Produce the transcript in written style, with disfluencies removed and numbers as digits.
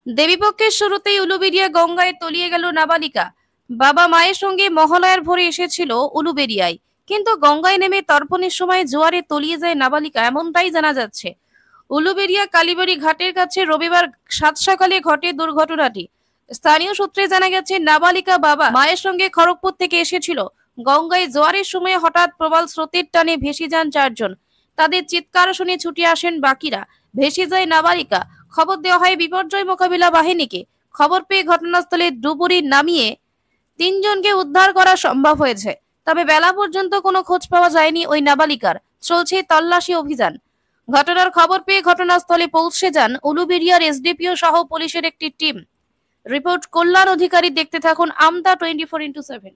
দেবীপক্ষের শুরুতেই উলুবেড়িয়া গঙ্গায় তলিয়ে গেল নাবালিকা। বাবা মায়ের সঙ্গে মহালয়ার ভোরে এসেছিল উলুবেড়িয়ায়, কিন্তু গঙ্গায় নেমে তর্পণের সময় জোয়ারে তলিয়ে যায় নাবালিকা, এমনটাই জানা যাচ্ছে। উলুবেড়িয়া কালীবাড়ি ঘাটের কাছে রবিবার সাত সকালে ঘটে দুর্ঘটনাটি। স্থানীয় সূত্রে জানা গেছে, নাবালিকা বাবা মায়ের সঙ্গে খড়গপুর থেকে এসেছিল। গঙ্গায় জোয়ারের সময় হঠাৎ প্রবল স্রোতের টানে ভেসে যান চারজন। তাদের চিৎকার শুনে ছুটে আসেন বাকিরা। ভেসে যায় নাবালিকা। খবর দেওয়া হয় বিপর্যয় মোকাবিলা বাহিনীকে। খবর পেয়ে ঘটনাস্থলে ডুবুরি নামিয়ে তিনজনকে উদ্ধার করা সম্ভব হয়েছে। তবে বেলা পর্যন্ত কোনো খোঁজ পাওয়া যায়নি ওই নাবালিকার। চলছে তল্লাশি অভিযান। ঘটনার খবর পেয়ে ঘটনাস্থলে পৌঁছে যান উলুবেড়িয়ার এসডিপিও সহ পুলিশের একটি টিম। রিপোর্ট কল্যাণ অধিকারী। দেখতে থাকুন আমতা 24x7।